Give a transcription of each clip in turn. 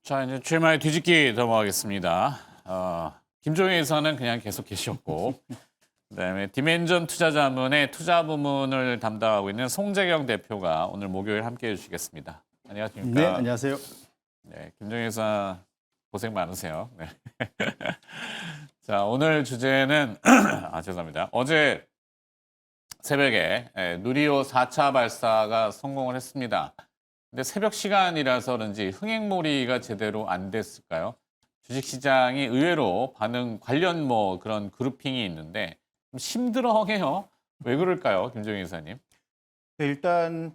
자, 이제 출마의 뒤집기 넘어가겠습니다. 김종인 의사는 그냥 계속 계셨고, 그다음에 디멘전 투자자문의 투자 부문을 담당하고 있는 송재경 대표가 오늘 목요일 함께해 주시겠습니다. 안녕하십니까? 네, 안녕하세요. 네, 김종인 의사 고생 많으세요. 네. 자, 오늘 주제는 죄송합니다. 어제 새벽에 누리호 4차 발사가 성공을 했습니다. 근데 새벽 시간이라서 그런지 흥행몰이가 제대로 안 됐을까요? 주식시장이 의외로 반응 관련 그런 그룹핑이 있는데 좀 심드렁해요. 왜 그럴까요, 김종인 이사님? 일단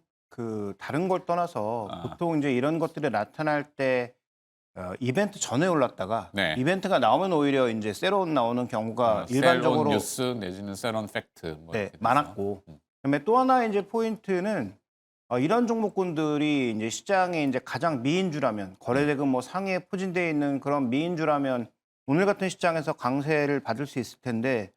다른 걸 떠나서 보통 이제 이런 것들이 나타날 때 이벤트 전에 올랐다가 네. 이벤트가 나오면 오히려 이제 세론 나오는 경우가 일반적으로 세론 뉴스 내지는 세론 팩트 네, 이렇게 돼서. 많았고 그다음에 또 하나 이제 포인트는 이런 종목군들이 이제 시장에 이제 가장 미인주라면 거래대금 상위에 포진되어 있는 그런 미인주라면 오늘 같은 시장에서 강세를 받을 수 있을 텐데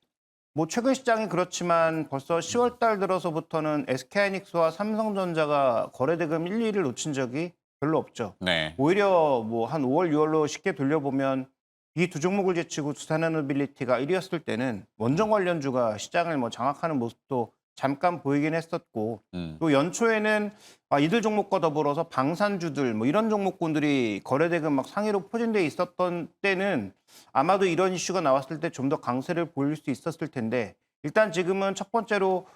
최근 시장이 그렇지만 벌써 10월 달 들어서부터는 SK하이닉스와 삼성전자가 거래대금 1, 2위를 놓친 적이 별로 없죠. 네. 오히려 한 5월, 6월로 쉽게 돌려보면 이 두 종목을 제치고 두산에너빌리티가 1위였을 때는 원전 관련주가 시장을 장악하는 모습도 잠깐 보이긴 했었고 또 연초에는 이들 종목과 더불어서 방산주들 이런 종목군들이 거래대금 상위로 포진돼 있었던 때는 아마도 이런 이슈가 나왔을 때 좀 더 강세를 보일 수 있었을 텐데 일단 지금은 첫 번째로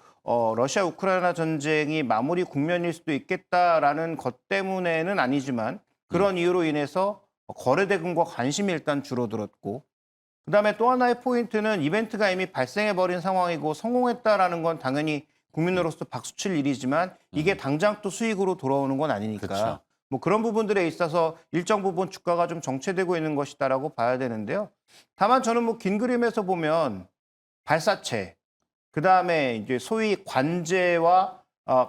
러시아 우크라이나 전쟁이 마무리 국면일 수도 있겠다라는 것 때문에는 아니지만 그런 이유로 인해서 거래대금과 관심이 일단 줄어들었고 그다음에 또 하나의 포인트는 이벤트가 이미 발생해버린 상황이고 성공했다라는 건 당연히 국민으로서 박수칠 일이지만 이게 당장 또 수익으로 돌아오는 건 아니니까 그쵸. 그런 부분들에 있어서 일정 부분 주가가 좀 정체되고 있는 것이다라고 봐야 되는데요. 다만 저는 긴 그림에서 보면 발사체, 그다음에 이제 소위 관제와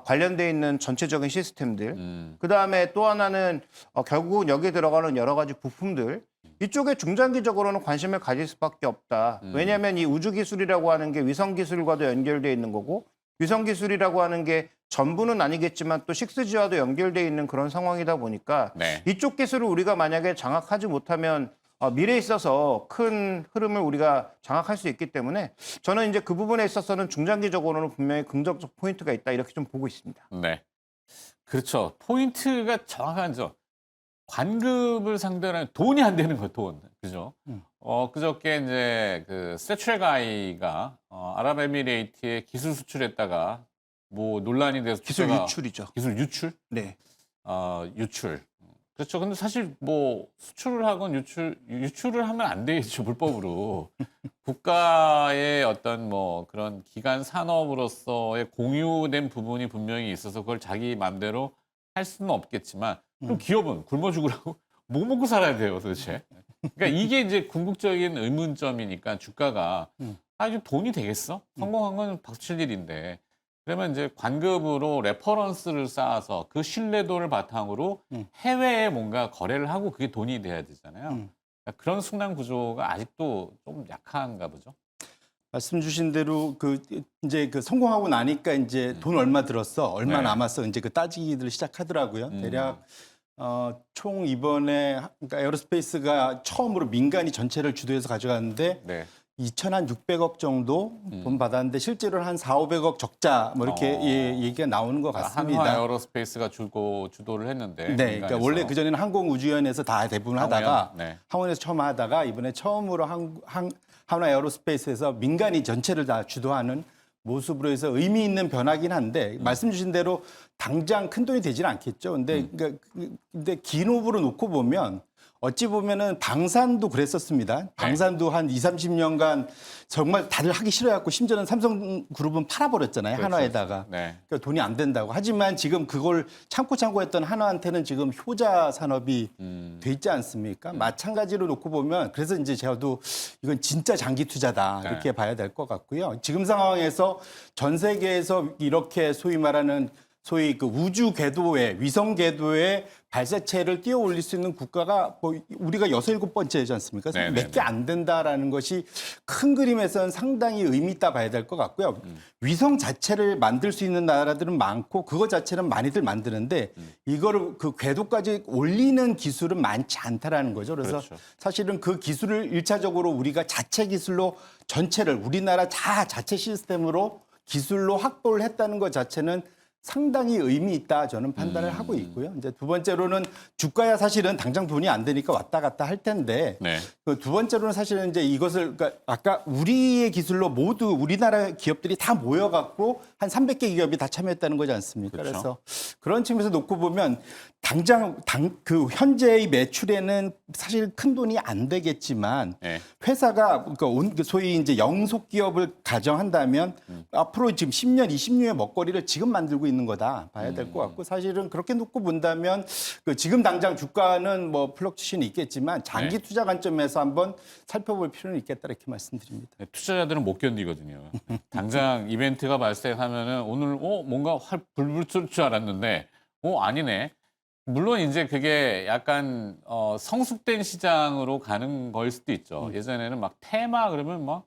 관련돼 있는 전체적인 시스템들, 그다음에 또 하나는 결국은 여기에 들어가는 여러 가지 부품들 이쪽에 중장기적으로는 관심을 가질 수밖에 없다. 왜냐하면 이 우주 기술이라고 하는 게 위성 기술과도 연결돼 있는 거고 위성 기술이라고 하는 게 전부는 아니겠지만 또 6G와도 연결돼 있는 그런 상황이다 보니까 네. 이쪽 기술을 우리가 만약에 장악하지 못하면 미래에 있어서 큰 흐름을 우리가 장악할 수 있기 때문에 저는 이제 그 부분에 있어서는 중장기적으로는 분명히 긍정적 포인트가 있다 이렇게 좀 보고 있습니다. 네. 그렇죠. 포인트가 정확하죠. 관급을 상대로 하는 돈이 안 되는 거예요, 돈. 그죠? 그저께 이제 세트레가이가 아랍에미레이트에 기술 수출했다가 논란이 돼서 기술 주가가- 유출이죠. 기술 유출? 네. 유출. 그렇죠. 근데 사실 수출을 하건 유출을 하면 안 되겠죠, 불법으로. 국가의 어떤 그런 기간 산업으로서의 공유된 부분이 분명히 있어서 그걸 자기 마음대로 할 수는 없겠지만 그럼 기업은 굶어 죽으라고 뭐 먹고 살아야 돼요, 도대체. 그러니까 이게 이제 궁극적인 의문점이니까 주가가 이게 돈이 되겠어? 성공한 건 박수칠 일인데. 그러면 이제 관급으로 레퍼런스를 쌓아서 그 신뢰도를 바탕으로 해외에 뭔가 거래를 하고 그게 돈이 돼야 되잖아요. 그러니까 그런 순환 구조가 아직도 좀 약한가 보죠. 말씀 주신 대로 이제 성공하고 나니까 이제 돈 얼마 들었어, 얼마 네. 남았어 이제 따지기들 시작하더라고요. 대략 총 이번에 그러니까 에어로스페이스가 처음으로 민간이 전체를 주도해서 가져갔는데 네. 2,600억 정도 돈 받았는데 실제로 한 4,500억 적자 이렇게 얘기가 나오는 것 같습니다. 한화 에어로스페이스가 주도를 했는데. 네, 그러니까 원래 그 전에는 항공우주연에서 다 대부분 하다가 네. 항원에서 처음 하다가 이번에 처음으로 한화 에어로스페이스에서 민간이 전체를 다 주도하는 모습으로 해서 의미 있는 변화긴 한데 말씀 주신 대로 당장 큰 돈이 되지는 않겠죠. 근데 긴 호흡으로 놓고 보면 어찌 보면은 방산도 그랬었습니다. 방산도 한 20, 30년간 정말 다들 하기 싫어갖고 심지어는 삼성그룹은 팔아버렸잖아요. 그렇죠. 한화에다가. 네. 그러니까 돈이 안 된다고. 하지만 지금 그걸 참고 했던 한화한테는 지금 효자 산업이 돼 있지 않습니까? 마찬가지로 놓고 보면 그래서 이제 저도 이건 진짜 장기 투자다 네. 이렇게 봐야 될 것 같고요. 지금 상황에서 전 세계에서 이렇게 소위 말하는 소위 그 우주 궤도에 위성 궤도에 발사체를 띄워 올릴 수 있는 국가가 뭐 우리가 6, 7번째지 않습니까? 네네네. 몇 개 안 된다라는 것이 큰 그림에서는 상당히 의미 있다 봐야 될 것 같고요. 위성 자체를 만들 수 있는 나라들은 많고 그거 자체는 많이들 만드는데 이거를 그 궤도까지 올리는 기술은 많지 않다라는 거죠. 그래서 그렇죠. 사실은 그 기술을 일차적으로 우리가 자체 기술로 전체를 우리나라 다 자체 시스템으로 기술로 확보를 했다는 것 자체는 상당히 의미 있다 저는 판단을 하고 있고요. 이제 두 번째로는 주가야 사실은 당장 돈이 안 되니까 왔다 갔다 할 텐데 네. 그 두 번째로는 사실은 이제 이것을 그러니까 아까 우리의 기술로 모두 우리나라 기업들이 다 모여갖고 한 300개 기업이 다 참여했다는 거지 않습니까? 그렇죠. 그래서 그런 측면에서 놓고 보면 당장 그 현재의 매출에는 사실 큰 돈이 안 되겠지만 네. 회사가 그러니까 소위 이제 영속 기업을 가정한다면 앞으로 지금 10년, 20년의 먹거리를 지금 만들고 있는 거다 봐야 될 것 같고 사실은 그렇게 놓고 본다면 그 지금 당장 주가는 뭐 플럭추션이 있겠지만 장기 네. 투자 관점에서 한번 살펴볼 필요는 있겠다 이렇게 말씀드립니다. 네, 투자자들은 못 견디거든요. 당장 이벤트가 발생하면은 오늘 뭔가 불불 쏠 줄 알았는데 아니네. 물론 이제 그게 약간 성숙된 시장으로 가는 거일 수도 있죠. 예전에는 막 테마 그러면 막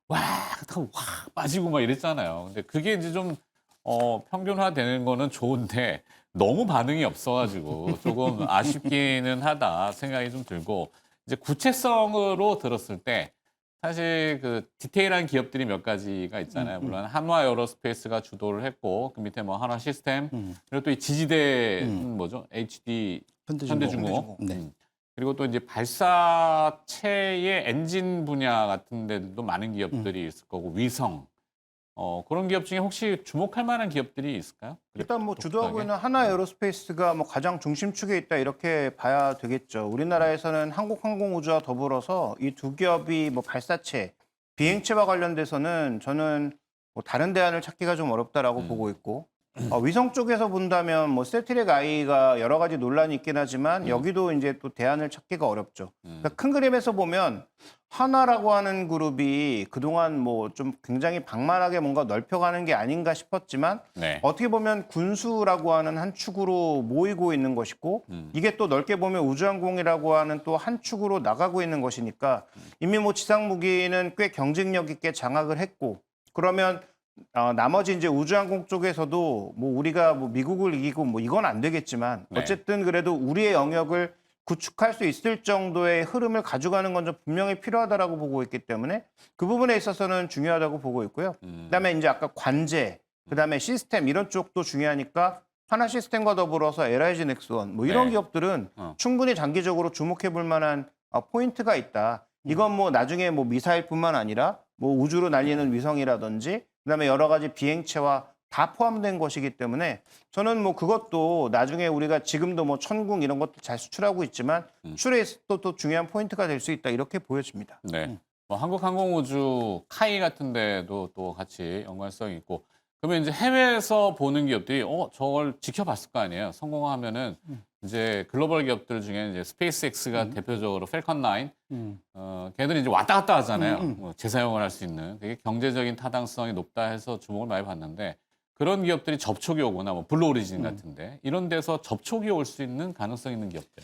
확 빠지고 막 이랬잖아요. 근데 그게 이제 좀 평균화되는 거는 좋은데 너무 반응이 없어가지고 조금 아쉽기는 하다 생각이 좀 들고 이제 구체성으로 들었을 때 사실 그 디테일한 기업들이 몇 가지가 있잖아요. 물론 한화 에어로스페이스가 주도를 했고 그 밑에 뭐 한화 시스템 그리고 또 이 지지대는 뭐죠? HD 현대중공업. 네. 그리고 또 이제 발사체의 엔진 분야 같은 데도 많은 기업들이 있을 거고 위성 그런 기업 중에 혹시 주목할 만한 기업들이 있을까요? 일단 뭐 주도하고 독특하게? 있는 하나 에어로스페이스가 뭐 가장 중심축에 있다 이렇게 봐야 되겠죠. 우리나라에서는 한국항공우주와 더불어서 이 두 기업이 뭐 발사체, 비행체와 관련돼서는 저는 뭐 다른 대안을 찾기가 좀 어렵다라고 보고 있고 위성 쪽에서 본다면 뭐 세트랙 I가 여러 가지 논란이 있긴 하지만 여기도 이제 또 대안을 찾기가 어렵죠. 그러니까 큰 그림에서 보면 하나라고 하는 그룹이 그동안 뭐 좀 굉장히 방만하게 뭔가 넓혀가는 게 아닌가 싶었지만 네. 어떻게 보면 군수라고 하는 한 축으로 모이고 있는 것이고 이게 또 넓게 보면 우주항공이라고 하는 또 한 축으로 나가고 있는 것이니까 이미 뭐 지상무기는 꽤 경쟁력 있게 장악을 했고 그러면 나머지 이제 우주항공 쪽에서도 뭐 우리가 뭐 미국을 이기고 뭐 이건 안 되겠지만 네. 어쨌든 그래도 우리의 영역을 구축할 수 있을 정도의 흐름을 가져가는 건 좀 분명히 필요하다라고 보고 있기 때문에 그 부분에 있어서는 중요하다고 보고 있고요. 그다음에 이제 아까 관제, 그다음에 시스템 이런 쪽도 중요하니까 하나 시스템과 더불어서 LIG 넥스원 뭐 이런 네. 기업들은 충분히 장기적으로 주목해 볼 만한 포인트가 있다. 이건 뭐 나중에 뭐 미사일뿐만 아니라 뭐 우주로 날리는 위성이라든지 그다음에 여러 가지 비행체와 다 포함된 것이기 때문에 저는 뭐 그것도 나중에 우리가 지금도 뭐 천궁 이런 것도 잘 수출하고 있지만 수출에 또 중요한 포인트가 될 수 있다 이렇게 보여집니다. 네. 뭐 한국항공우주 카이 같은 데도 또 같이 연관성이 있고 그러면 이제 해외에서 보는 기업들이 저걸 지켜봤을 거 아니에요. 성공하면은 이제 글로벌 기업들 중에 이제 스페이스X가 대표적으로 펠컨 9 걔들이 이제 왔다 갔다 하잖아요. 뭐 재사용을 할 수 있는 그게 경제적인 타당성이 높다 해서 주목을 많이 받는데 그런 기업들이 접촉이 오거나 뭐 블루 오리진 같은데 이런 데서 접촉이 올 수 있는 가능성 있는 기업들.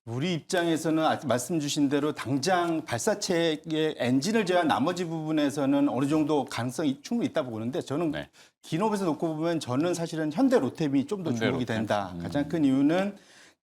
우리 입장에서는 말씀 주신 대로 당장 발사체의 엔진을 제외한 나머지 부분에서는 어느 정도 가능성이 충분히 있다고 보는데 저는 네. 기업에서 놓고 보면 저는 사실은 현대로템이 좀 더 현대 주목이 로템. 된다. 가장 큰 이유는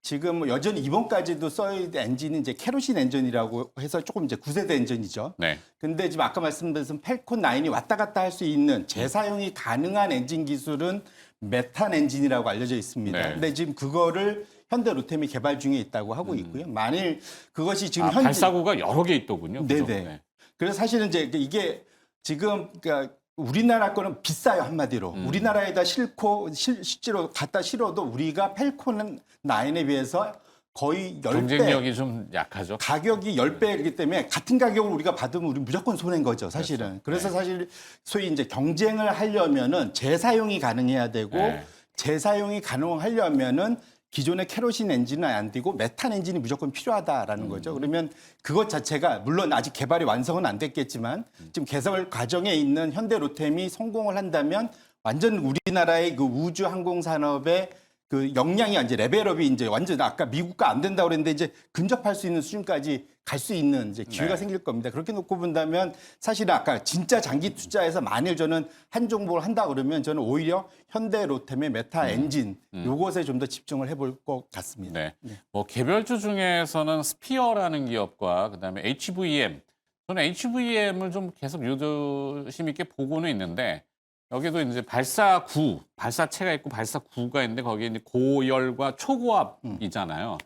지금 여전히 이번까지도 써있는 엔진이 이제 케로신 엔진이라고 해서 조금 이제 9세대 엔진이죠. 네. 근데 지금 아까 말씀드린 펠콘 9이 왔다 갔다 할 수 있는 재사용이 가능한 엔진 기술은 메탄 엔진이라고 알려져 있습니다. 네. 근데 지금 그거를 현대 로템이 개발 중에 있다고 하고 있고요. 만일 그것이 지금 현재 발사구가 여러 개 있더군요. 그죠? 네네. 네. 그래서 사실은 이제 이게 지금 그러니까 우리나라 거는 비싸요 한마디로. 우리나라에다 싣고 실제로 갖다 실어도 우리가 펠콘 9에 비해서 거의 10배 경쟁력이 좀 약하죠. 가격이 10배이기 때문에 같은 가격을 우리가 받으면 우리 무조건 손해인 거죠, 사실은. 그래서 네. 사실 소위 이제 경쟁을 하려면은 재사용이 가능해야 되고 네. 재사용이 가능하려면은 기존의 케로신 엔진은 안 되고 메탄 엔진이 무조건 필요하다라는 거죠. 그러면 그것 자체가 물론 아직 개발이 완성은 안 됐겠지만 지금 개발 과정에 있는 현대 로템이 성공을 한다면 완전 우리나라의 그 우주 항공 산업의 그 역량이 이제 레벨업이 이제 완전 아까 미국과 안 된다고 그랬는데 이제 근접할 수 있는 수준까지 갈 수 있는 이제 기회가 네. 생길 겁니다. 그렇게 놓고 본다면 사실은 아까 진짜 장기 투자해서 만일 저는 한 종목을 한다 그러면 저는 오히려 현대 로템의 메타 엔진 요것에 좀 더 집중을 해볼 것 같습니다. 네. 뭐 개별주 중에서는 스피어라는 기업과 그다음에 HVM. 저는 HVM을 좀 계속 유도심 있게 보고는 있는데 여기도 이제 발사체가 있고 발사구가 있는데 거기에 이제 고열과 초고압이잖아요.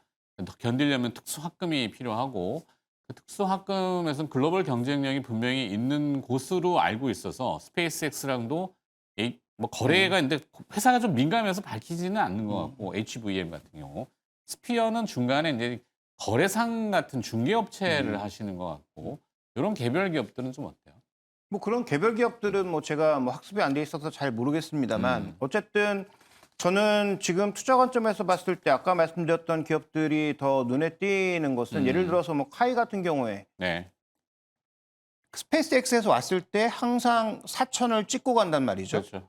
견디려면 특수 합금이 필요하고 그 특수 합금에서는 글로벌 경쟁력이 분명히 있는 곳으로 알고 있어서 스페이스X랑도 뭐 거래가 있는데 회사가 좀 민감해서 밝히지는 않는 것 같고 HVM 같은 경우 스피어는 중간에 이제 거래상 같은 중개업체를 하시는 것 같고 이런 개별 기업들은 좀 어때요? 뭐 그런 개별 기업들은 뭐 제가 뭐 학습이 안 돼 있어서 잘 모르겠습니다만 어쨌든 저는 지금 투자 관점에서 봤을 때 아까 말씀드렸던 기업들이 더 눈에 띄는 것은 예를 들어서 뭐 카이 같은 경우에 네. 스페이스X에서 왔을 때 항상 4천을 찍고 간단 말이죠. 그렇죠.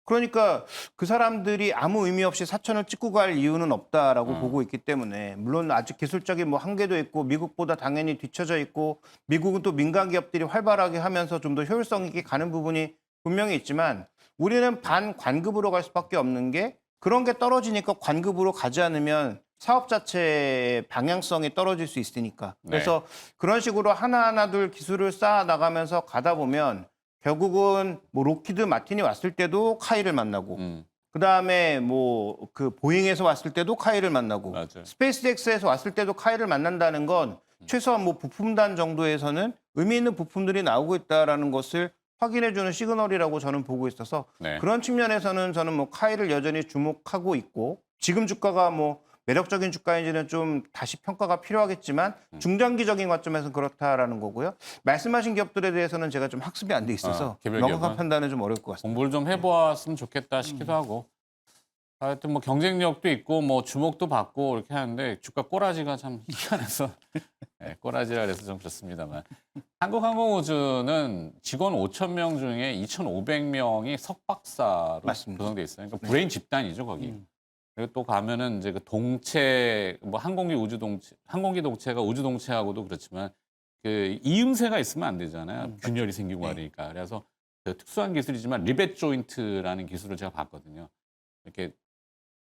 그러니까 그 사람들이 아무 의미 없이 4천을 찍고 갈 이유는 없다라고 보고 있기 때문에 물론 아직 기술적인 뭐 한계도 있고 미국보다 당연히 뒤처져 있고 미국은 또 민간 기업들이 활발하게 하면서 좀 더 효율성 있게 가는 부분이 분명히 있지만 우리는 반관급으로 갈 수밖에 없는 게 그런 게 떨어지니까 관급으로 가지 않으면 사업 자체의 방향성이 떨어질 수 있으니까. 그래서 그런 식으로 하나하나둘 기술을 쌓아 나가면서 가다 보면 결국은 뭐 로키드 마틴이 왔을 때도 카이를 만나고 그다음에 뭐 그 보잉에서 왔을 때도 카이를 만나고 맞아요. 스페이스X에서 왔을 때도 카이를 만난다는 건 최소한 뭐 부품단 정도에서는 의미 있는 부품들이 나오고 있다라는 것을 확인해주는 시그널이라고 저는 보고 있어서 네. 그런 측면에서는 저는 뭐 카이를 여전히 주목하고 있고 지금 주가가 뭐 매력적인 주가인지는 좀 다시 평가가 필요하겠지만 중장기적인 관점에서는 그렇다라는 거고요. 말씀하신 기업들에 대해서는 제가 좀 학습이 안 돼 있어서 개별 명확한 기업은? 판단은 좀 어려울 것 같습니다. 공부를 좀 해보았으면 좋겠다 싶기도 하고 하여튼 뭐 경쟁력도 있고 뭐 주목도 받고 이렇게 하는데 주가 꼬라지가 참 희한해서 네, 꼬라지라 그래서 좀 그렇습니다만 한국항공우주는 직원 5천 명 중에 2,500명이 석박사로 맞습니다. 구성돼 있어요. 그러니까 브레인 집단이죠 거기. 그리고 또 가면은 이제 그 동체 뭐 항공기 동체가 우주 동체하고도 그렇지만 그 이음새가 있으면 안 되잖아요. 균열이 생기고 하니까. 그래서 그 특수한 기술이지만 리벳 조인트라는 기술을 제가 봤거든요. 이렇게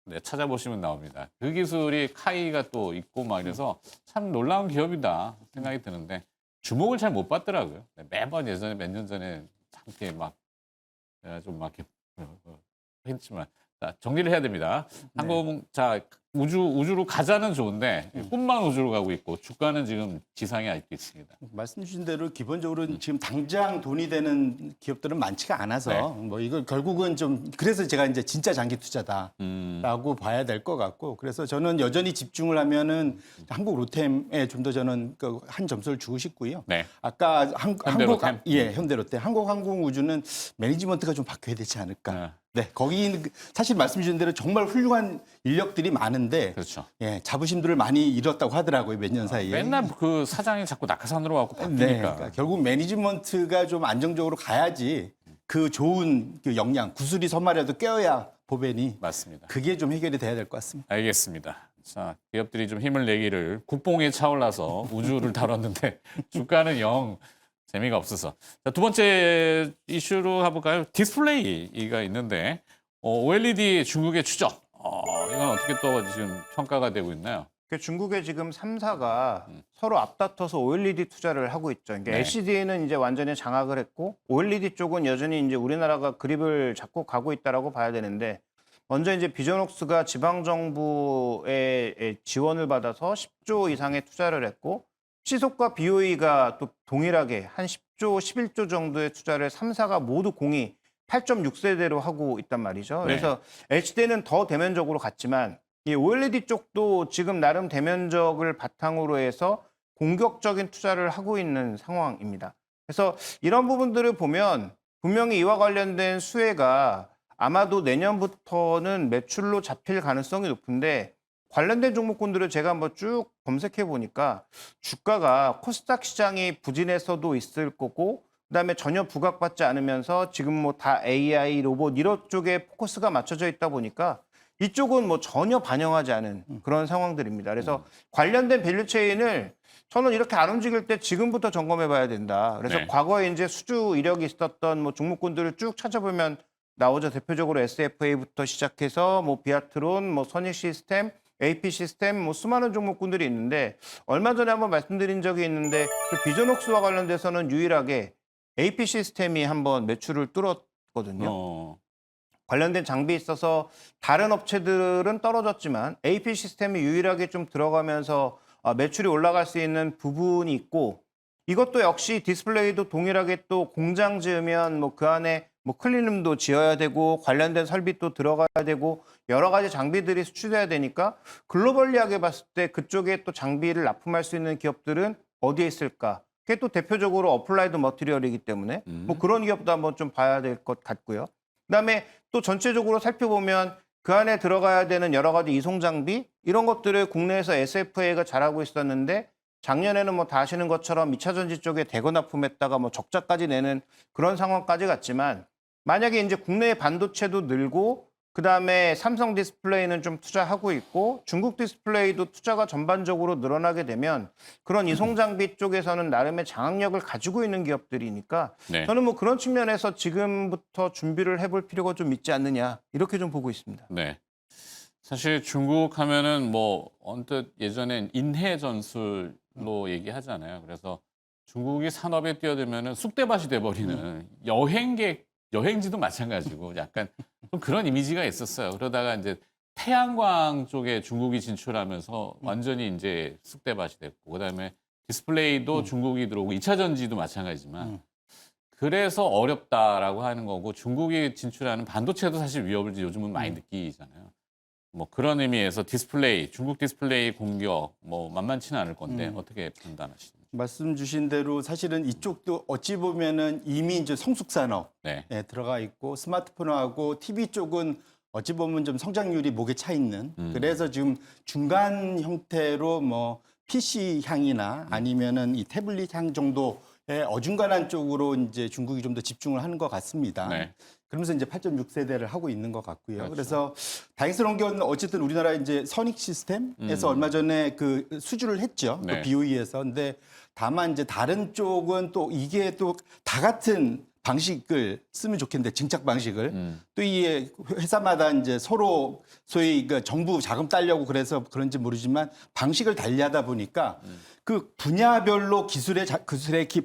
네, 찾아보시면 나옵니다. 그 기술이 카이가 또 있고 막 이래서 참 놀라운 기업이다 생각이 드는데 주목을 잘 못 받더라고요. 네, 매번 예전에 몇 년 전에 참 이렇게 막 제가 좀 막 이렇게 했지만 자, 정리를 해야 됩니다. 자 우주로 가자는 좋은데 꿈만 우주로 가고 있고 주가는 지금 지상에 아직도 있습니다. 말씀 주신 대로 기본적으로 지금 당장 돈이 되는 기업들은 많지가 않아서 뭐 이걸 결국은 좀 그래서 제가 이제 진짜 장기 투자다라고 봐야 될 것 같고 그래서 저는 여전히 집중을 하면은 한국 로템에 좀 더 저는 그 한 점수를 주고 싶고요. 네. 아까 현대로템? 현대로템 한국항공우주는 매니지먼트가 좀 바뀌어야 되지 않을까. 네, 거기 사실 말씀 주신 대로 정말 훌륭한 인력들이 많은데 그렇죠. 예, 자부심들을 많이 잃었다고 하더라고요, 몇 년 사이에. 맨날 그 사장이 자꾸 낙하산으로 와고 네, 바뀌니까. 그러니까 결국 매니지먼트가 좀 안정적으로 가야지 그 좋은 그 역량, 구슬이 선말에도 껴야 보벤이 맞습니다. 그게 좀 해결이 돼야 될 것 같습니다. 알겠습니다. 자, 기업들이 좀 힘을 내기를 국뽕에 차올라서 우주를 다뤘는데 주가는 영 재미가 없어서. 자, 두 번째 이슈로 가볼까요? 디스플레이가 있는데 OLED 중국의 추적. 이건 어떻게 또 지금 평가가 되고 있나요? 그 중국의 지금 3사가 서로 앞다퉈서 OLED 투자를 하고 있죠. 그러니까 네. LCD는 이제 완전히 장악을 했고 OLED 쪽은 여전히 이제 우리나라가 그립을 잡고 가고 있다라고 봐야 되는데 먼저 이제 비전옥스가 지방 정부의 지원을 받아서 10조 이상의 투자를 했고 시속과 BOE가 또 동일하게 한 10조, 11조 정도의 투자를 3사가 모두 공이 8.6세대로 하고 있단 말이죠. 네. 그래서 LCD는 더 대면적으로 갔지만 이 OLED 쪽도 지금 나름 대면적을 바탕으로 해서 공격적인 투자를 하고 있는 상황입니다. 그래서 이런 부분들을 보면 분명히 이와 관련된 수혜가 아마도 내년부터는 매출로 잡힐 가능성이 높은데 관련된 종목군들을 제가 한번 쭉 검색해 보니까 주가가 코스닥 시장이 부진해서도 있을 거고 그다음에 전혀 부각받지 않으면서 지금 뭐 다 AI, 로봇 이런 쪽에 포커스가 맞춰져 있다 보니까 이쪽은 뭐 전혀 반영하지 않은 그런 상황들입니다. 그래서 관련된 밸류체인을 저는 이렇게 안 움직일 때 지금부터 점검해 봐야 된다. 그래서 네. 과거에 이제 수주 이력이 있었던 뭐 종목군들을 쭉 찾아보면 나오죠. 대표적으로 SFA부터 시작해서 뭐 비아트론, 뭐 선익 시스템, AP 시스템, 뭐 수많은 종목군들이 있는데 얼마 전에 한번 말씀드린 적이 있는데 그 비전옥스와 관련돼서는 유일하게 AP 시스템이 한번 매출을 뚫었거든요. 관련된 장비 있어서 다른 업체들은 떨어졌지만 AP 시스템이 유일하게 좀 들어가면서 매출이 올라갈 수 있는 부분이 있고 이것도 역시 디스플레이도 동일하게 또 공장 지으면 뭐 그 안에 뭐 클린룸도 지어야 되고 관련된 설비도 들어가야 되고 여러 가지 장비들이 수출돼야 되니까 글로벌리하게 봤을 때 그쪽에 또 장비를 납품할 수 있는 기업들은 어디에 있을까? 그게 또 대표적으로 어플라이드 머티리얼이기 때문에 뭐 그런 기업도 한번 좀 봐야 될 것 같고요. 그다음에 또 전체적으로 살펴보면 그 안에 들어가야 되는 여러 가지 이송 장비 이런 것들을 국내에서 SFA가 잘하고 있었는데 작년에는 뭐 다 아시는 것처럼 2차 전지 쪽에 대거 납품했다가 뭐 적자까지 내는 그런 상황까지 갔지만 만약에 이제 국내의 반도체도 늘고 그다음에 삼성 디스플레이는 좀 투자하고 있고 중국 디스플레이도 투자가 전반적으로 늘어나게 되면 그런 이송 장비 쪽에서는 나름의 장악력을 가지고 있는 기업들이니까 네. 저는 뭐 그런 측면에서 지금부터 준비를 해볼 필요가 좀 있지 않느냐 이렇게 좀 보고 있습니다. 네. 사실 중국 하면은 뭐 언뜻 예전엔 인해 전술로 얘기하잖아요. 그래서 중국이 산업에 뛰어들면은 쑥대밭이 돼버리는 여행지도 마찬가지고 약간 좀 그런 이미지가 있었어요. 그러다가 이제 태양광 쪽에 중국이 진출하면서 완전히 이제 쑥대밭이 됐고 그다음에 디스플레이도 중국이 들어오고 2차 전지도 마찬가지지만 그래서 어렵다라고 하는 거고 중국이 진출하는 반도체도 사실 위협을 요즘은 많이 느끼잖아요. 뭐 그런 의미에서 디스플레이, 중국 디스플레이 공격 뭐 만만치는 않을 건데 어떻게 판단하시는지. 말씀 주신 대로 사실은 이쪽도 어찌 보면은 이미 이제 성숙 산업에 네. 들어가 있고 스마트폰하고 TV 쪽은 어찌 보면 좀 성장률이 목에 차 있는 그래서 지금 중간 형태로 뭐 PC 향이나 아니면은 이 태블릿 향 정도의 어중간한 쪽으로 이제 중국이 좀 더 집중을 하는 것 같습니다. 네. 그러면서 이제 8.6세대를 하고 있는 것 같고요. 그렇죠. 그래서 다행스러운 건 어쨌든 우리나라 이제 선익 시스템에서 얼마 전에 그 수주를 했죠. 네. 그 BOE에서. 근데 다만 이제 다른 쪽은 또 이게 또 다 같은 방식을 쓰면 좋겠는데 증착 방식을 또 이 회사마다 이제 서로 소위 그 정부 자금 따려고 그래서 그런지 모르지만 방식을 달리하다 보니까 그 분야별로 기술의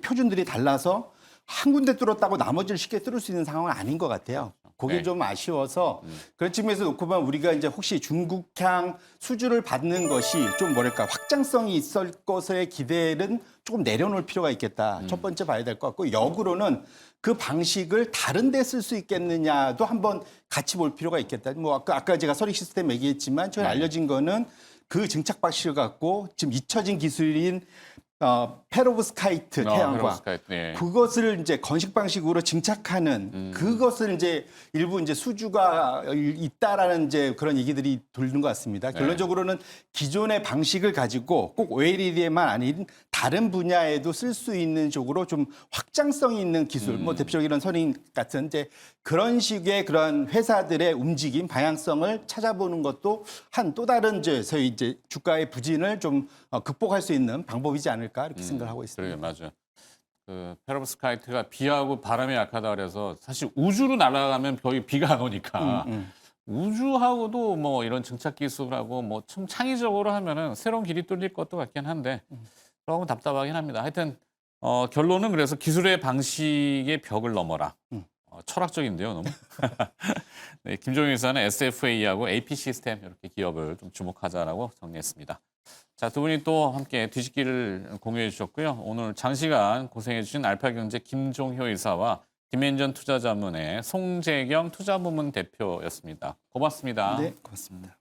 표준들이 달라서 한 군데 뚫었다고 나머지를 쉽게 뚫을 수 있는 상황은 아닌 것 같아요. 그게 네. 좀 아쉬워서 그런 측면에서 놓고 보면 우리가 이제 혹시 중국향 수주를 받는 것이 좀 뭐랄까 확장성이 있을 것의 기대는 조금 내려놓을 필요가 있겠다. 첫 번째 봐야 될 것 같고 역으로는 그 방식을 다른 데 쓸 수 있겠느냐도 한번 같이 볼 필요가 있겠다. 뭐 아까 제가 선익 시스템 얘기했지만 저희 알려진 거는 그 증착 방식을 갖고 지금 잊혀진 기술인 페로브스카이트 태양광 페로브스카이트, 네. 그것을 이제 건식 방식으로 증착하는 그것을 이제 일부 이제 수주가 있다라는 이제 그런 얘기들이 돌는 것 같습니다. 네. 결론적으로는 기존의 방식을 가지고 꼭 OLED에만 아닌 다른 분야에도 쓸 수 있는 쪽으로 좀 확장성이 있는 기술, 뭐 대표적인 이런 선익 같은 이제 그런 식의 그런 회사들의 움직임 방향성을 찾아보는 것도 한 또 다른 이제 주가의 부진을 좀 극복할 수 있는 방법이지 않을까 이렇게 생각하고 있습니다. 그러게 맞아요. 그 페로브스카이트가 비하고 바람에 약하다 그래서 사실 우주로 날아가면 거의 비가 안 오니까 우주하고도 뭐 이런 증착 기술하고 뭐 좀 창의적으로 하면은 새로운 길이 뚫릴 것도 같긴 한데 조금 답답하긴 합니다. 하여튼 결론은 그래서 기술의 방식의 벽을 넘어라. 철학적인데요, 너무. 네, 김종인 의사는 SFA하고 AP 시스템 이렇게 기업을 좀 주목하자라고 정리했습니다. 자, 두 분이 또 함께 뒤집기를 공유해 주셨고요. 오늘 장시간 고생해 주신 알파경제 김종효 이사와 디멘전 투자자문의 송재경 투자부문 대표였습니다. 고맙습니다. 네, 고맙습니다.